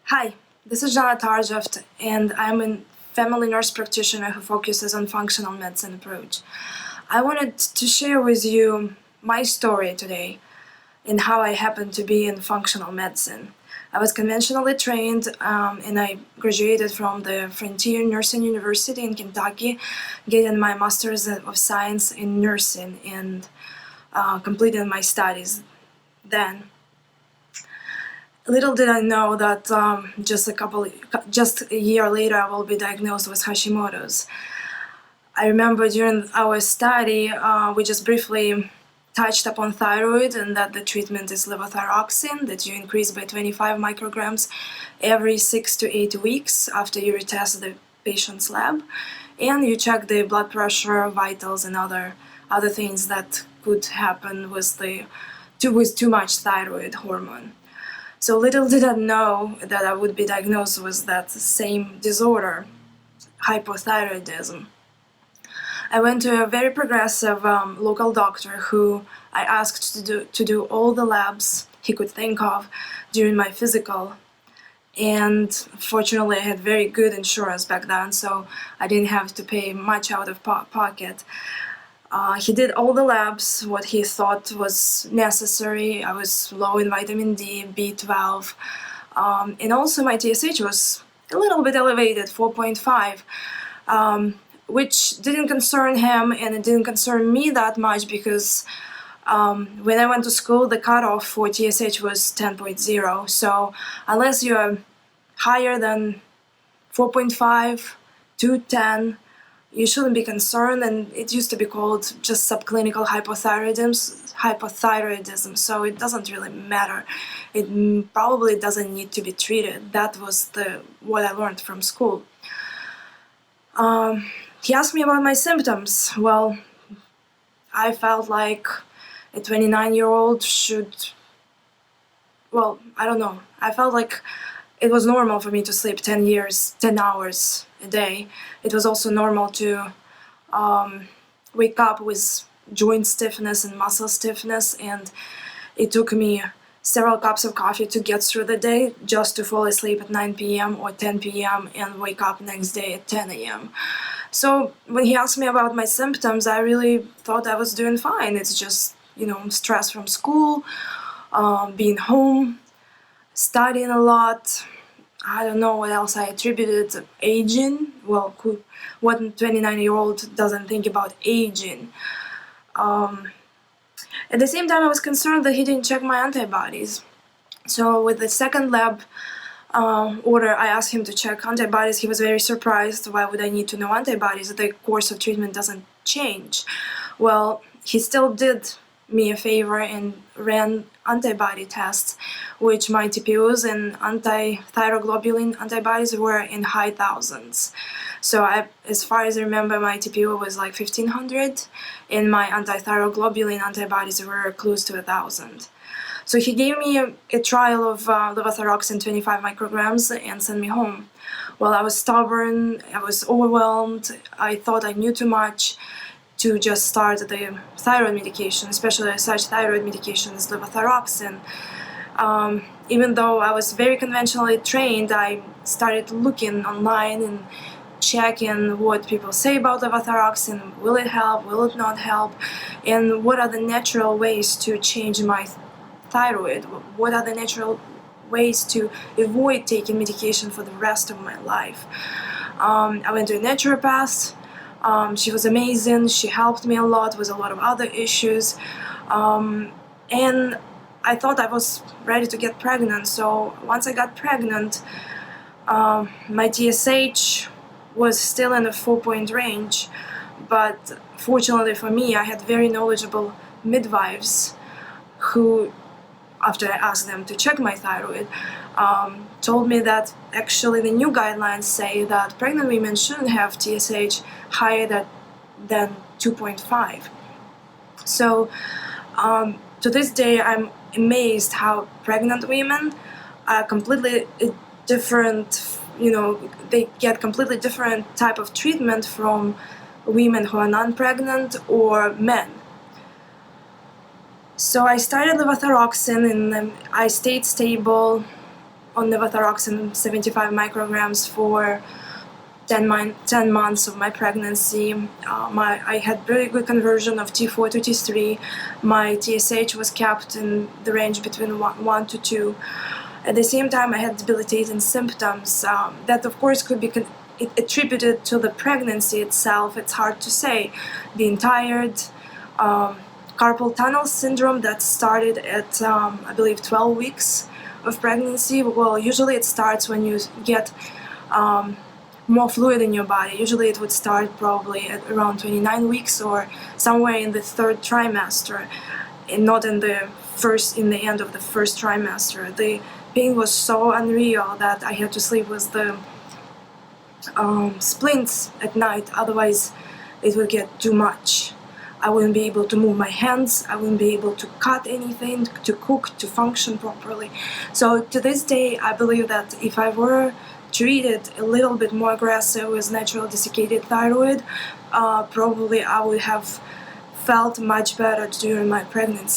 Hi, this is Jana Tarjeft, and I'm a family nurse practitioner who focuses on functional medicine approach. I wanted to share with you my story today and how I happened to be in functional medicine. I was conventionally trained and I graduated from the Frontier Nursing University in Kentucky, getting my Master's of Science in Nursing and completing my studies then. Little did I know that just a year later I will be diagnosed with Hashimoto's. I remember during our study we just briefly touched upon thyroid and that the treatment is levothyroxine that you increase by 25 micrograms every 6 to 8 weeks after you retest the patient's lab, and you check the blood pressure, vitals, and other things that could happen with too much thyroid hormone. So little did I know that I would be diagnosed with that same disorder, hypothyroidism. I went to a very progressive local doctor who I asked to do all the labs he could think of during my physical. And fortunately, I had very good insurance back then, so I didn't have to pay much out of pocket. He did all the labs, what he thought was necessary. I was low in vitamin D, B12, and also my TSH was a little bit elevated, 4.5, which didn't concern him and it didn't concern me that much because when I went to school, the cutoff for TSH was 10.0. So unless you're higher than 4.5 to 10, you shouldn't be concerned, and it used to be called just subclinical hypothyroidism, so it doesn't really matter. It probably doesn't need to be treated. That was what I learned from school. He asked me about my symptoms. Well, I felt like a 29-year-old should, well, I don't know. I felt like it was normal for me to sleep 10 hours a day. It was also normal to wake up with joint stiffness and muscle stiffness, and it took me several cups of coffee to get through the day just to fall asleep at 9 p.m. or 10 p.m. and wake up next day at 10 a.m. So when he asked me about my symptoms, I really thought I was doing fine. It's just, stress from school, being home, studying a lot. I don't know what else I attributed to aging. Well, what 29-year-old doesn't think about aging? At the same time, I was concerned that he didn't check my antibodies. So with the second lab order, I asked him to check antibodies. He was very surprised. Why would I need to know antibodies? The course of treatment doesn't change. Well, he still did me a favor and ran antibody tests, which my TPOs and anti-thyroglobulin antibodies were in high thousands. So as far as I remember, my TPO was like 1,500, and my anti-thyroglobulin antibodies were close to 1,000. So he gave me a trial of levothyroxine 25 micrograms and sent me home. Well, I was stubborn, I was overwhelmed, I thought I knew too much to just start the thyroid medication, especially such thyroid medication as levothyroxine. Even though I was very conventionally trained, I started looking online and checking what people say about levothyroxine. Will it help? Will it not help? And what are the natural ways to change my thyroid? What are the natural ways to avoid taking medication for the rest of my life? I went to a naturopath. She was amazing. She helped me a lot with a lot of other issues. And I thought I was ready to get pregnant. So once I got pregnant, my TSH was still in the 4-point range. But fortunately for me, I had very knowledgeable midwives who, after I asked them to check my thyroid, told me that actually the new guidelines say that pregnant women shouldn't have TSH higher than 2.5. So to this day, I'm amazed how pregnant women are completely different, they get completely different type of treatment from women who are non-pregnant or men. So I started levothyroxine and I stayed stable on levothyroxine 75 micrograms for 10 months of my pregnancy. I had very good conversion of T4 to T3. My TSH was kept in the range between 1 to 2. At the same time, I had debilitating symptoms that, of course, could be attributed to the pregnancy itself. It's hard to say. Being tired, carpal tunnel syndrome that started at, I believe, 12 weeks of pregnancy. Well, usually it starts when you get more fluid in your body. Usually it would start probably at around 29 weeks or somewhere in the third trimester, and not in the end of the first trimester. The pain was so unreal that I had to sleep with the splints at night, otherwise it would get too much. I wouldn't be able to move my hands, I wouldn't be able to cut anything, to cook, to function properly. So to this day, I believe that if I were treated a little bit more aggressive with natural desiccated thyroid, probably I would have felt much better during my pregnancy.